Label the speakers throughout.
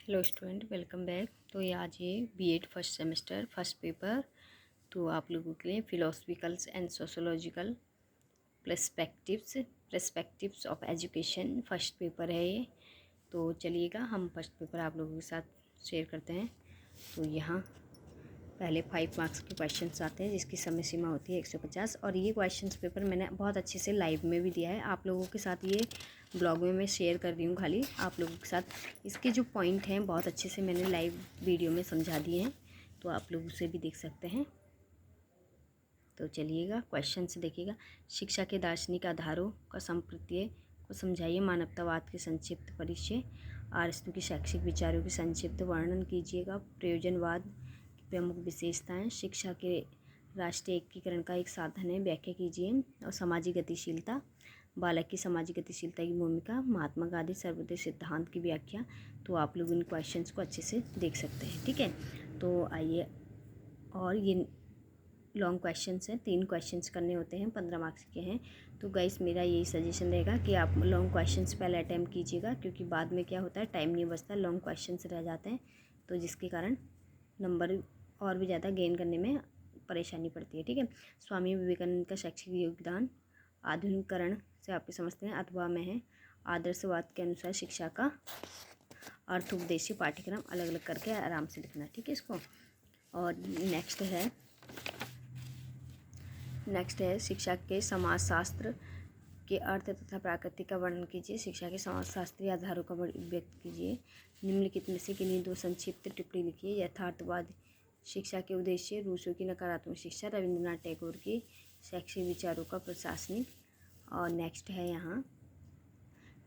Speaker 1: Hello student, welcome back. तो ये आज ये BEd first semester first paper तो आप लोगों के लिए philosophicals and sociological perspectives of education first paper है ये। तो चलिएगा हम फर्स्ट पेपर आप लोगों के साथ शेयर करते हैं। तो यहाँ पहले 5 मार्क्स के क्वेश्चंस आते हैं जिसकी समय सीमा होती है 150। और ये क्वेश्चंस पेपर मैंने बहुत अच्छे से लाइव में भी दिया है, आप लोगों के साथ ये ब्लॉग में मैं शेयर कर रही हूँ। खाली आप लोगों के साथ इसके जो पॉइंट हैं बहुत अच्छे से मैंने लाइव वीडियो में समझा दिए हैं, तो आप लोग उसे भी देख सकते हैं। तो चलिएगा क्वेश्चन से देखिएगा। शिक्षा के दार्शनिक आधारों का संप्रत्यय को समझाइए। मानवतावाद के संक्षिप्त परिचय। अरस्तु के शैक्षिक विचारों के संक्षिप्त वर्णन कीजिएगा। प्रयोजनवाद की प्रमुख विशेषताएं। शिक्षा के राष्ट्रीय एकीकरण का एक साधन है, व्याख्या कीजिए। और सामाजिक गतिशीलता, बालक की सामाजिक गतिशीलता की भूमिका। महात्मा गांधी सर्वोदय सिद्धांत की व्याख्या। तो आप लोग इन क्वेश्चंस को अच्छे से देख सकते हैं, ठीक है। तो आइए, और ये लॉन्ग क्वेश्चंस हैं, 3 क्वेश्चंस करने होते हैं, 15 मार्क्स के हैं। तो गाइस मेरा यही सजेशन रहेगा कि आप लॉन्ग क्वेश्चंस पहले अटैम्प्ट कीजिएगा, क्योंकि बाद में क्या होता है टाइम नहीं बचता, लॉन्ग क्वेश्चंस रह जाते हैं, तो जिसके कारण नंबर और भी ज़्यादा गेन करने में परेशानी पड़ती है, ठीक है। स्वामी विवेकानंद का शैक्षिक योगदान। आधुनिकीकरण से आपके समझते हैं अथवा में है। आदर्शवाद के अनुसार शिक्षा का अर्थ उपदेशीय पाठ्यक्रम अलग अलग करके आराम से लिखना, ठीक है इसको। और नेक्स्ट है शिक्षा के समाजशास्त्र के अर्थ तथा प्रकृति का वर्णन कीजिए। शिक्षा के समाजशास्त्रीय आधारों का व्यक्त कीजिए। निम्नलिखित में से किन्हीं 2 संक्षिप्त टिप्पणी लिखिए। यथार्थवाद शिक्षा के उद्देश्य। रूसो की नकारात्मक शिक्षा। रविंद्रनाथ टैगोर के शैक्षिक विचारों का प्रशासनिक। और नेक्स्ट है यहाँ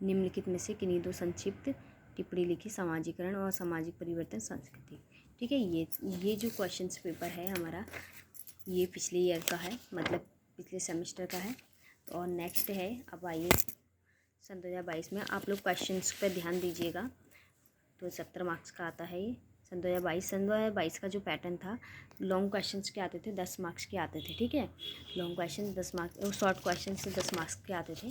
Speaker 1: निम्नलिखित में से किन्हीं 2 संक्षिप्त टिप्पणी लिखी। समाजीकरण और सामाजिक परिवर्तन संस्कृति, ठीक है। ये जो क्वेश्चंस पेपर है हमारा, ये पिछले ईयर का है, मतलब पिछले सेमेस्टर का है। तो और नेक्स्ट है, अब आइए सन 2022 में आप लोग क्वेश्चंस पर ध्यान दीजिएगा। तो 70 मार्क्स का आता है ये सन 2022 का जो पैटर्न था, लॉन्ग क्वेश्चंस के आते थे, 10 मार्क्स के आते थे, ठीक है। Long question 10 marks, short question से 10 मार्क्स के आते थे।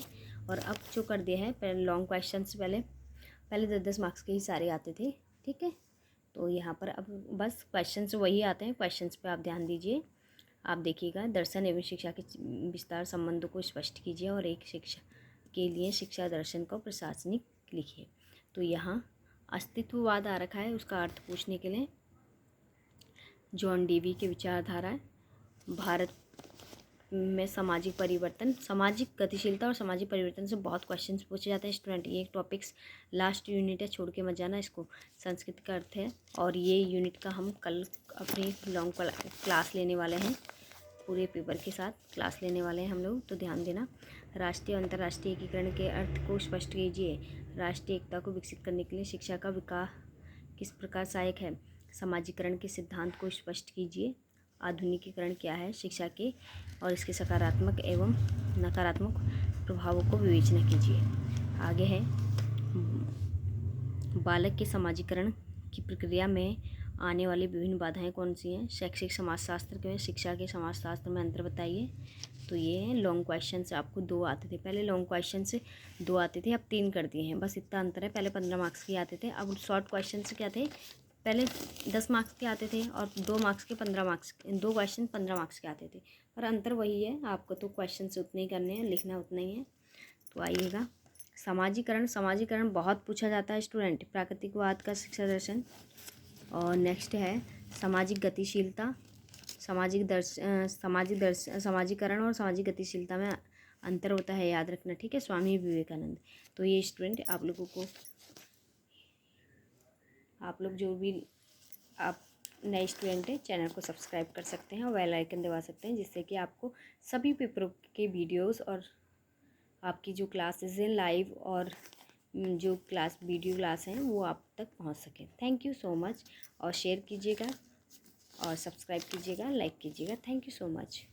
Speaker 1: और अब जो कर दिए हैं, पहले लॉन्ग क्वेश्चन पहले 10-10 मार्क्स के ही सारे आते थे, ठीक है। तो यहाँ पर अब बस क्वेश्चंस वही आते हैं, क्वेश्चंस पे आप ध्यान दीजिए। आप देखिएगा, दर्शन एवं शिक्षा के विस्तार संबंधों को स्पष्ट कीजिए और एक शिक्षा के लिए शिक्षा दर्शन को प्रशासनिक लिखिए। तो यहाँ अस्तित्ववाद आ रखा है, उसका अर्थ पूछने के लिए जॉन डीवी के विचारधारा। भारत में सामाजिक परिवर्तन, सामाजिक गतिशीलता और सामाजिक परिवर्तन से बहुत क्वेश्चंस पूछे जाते हैं स्टूडेंट। ये टॉपिक्स लास्ट यूनिट है, छोड़ के मत जाना इसको। संस्कृत का अर्थ है, और ये यूनिट का हम कल अपनी लॉन्ग क्लास लेने वाले हैं, पूरे पेपर के साथ क्लास लेने वाले हैं हम लोग, तो ध्यान देना। राष्ट्रीय और अंतर्राष्ट्रीय एकीकरण के अर्थ को स्पष्ट कीजिए। राष्ट्रीय एकता को विकसित करने के लिए शिक्षा का विकास किस प्रकार सहायक है। समाजीकरण के सिद्धांत को स्पष्ट कीजिए। आधुनिकीकरण क्या है शिक्षा के और इसके सकारात्मक एवं नकारात्मक प्रभावों को विवेचना कीजिए। आगे है बालक के समाजीकरण की प्रक्रिया में आने वाली विभिन्न बाधाएं कौन सी हैं। शैक्षिक समाजशास्त्र के शिक्षा के समाजशास्त्र में अंतर बताइए। तो ये हैं लॉन्ग क्वेश्चन से, आपको 2 आते थे पहले, लॉन्ग क्वेश्चन से 2 आते थे, अब 3 कर दिए हैं, बस इतना अंतर है। पहले 15 मार्क्स के आते थे, अब शॉर्ट क्वेश्चन से क्या थे, पहले 10 मार्क्स के आते थे और 2 मार्क्स के 15 मार्क्स, 2 क्वेश्चन 15 मार्क्स के आते थे, पर अंतर वही है, आपको तो क्वेश्चन से उतने ही करने हैं, लिखना उतना ही है। तो आइएगा, समाजीकरण बहुत पूछा जाता है स्टूडेंट, प्राकृतिकवाद का शिक्षा दर्शन। और नेक्स्ट है सामाजिक गतिशीलता, समाजीकरण और सामाजिक गतिशीलता में अंतर होता है, याद रखना, ठीक है। स्वामी विवेकानंद। तो ये स्टूडेंट आप लोगों को, आप लोग जो भी आप नए स्टूडेंट हैं, चैनल को सब्सक्राइब कर सकते हैं और बेल आइकन दबा सकते हैं, जिससे कि आपको सभी पेपरों के वीडियोस और आपकी जो क्लासेस हैं लाइव और जो वीडियो क्लास हैं वो आप तक पहुंच सके। थैंक यू सो मच, और शेयर कीजिएगा और सब्सक्राइब कीजिएगा, लाइक कीजिएगा। Thank you so much.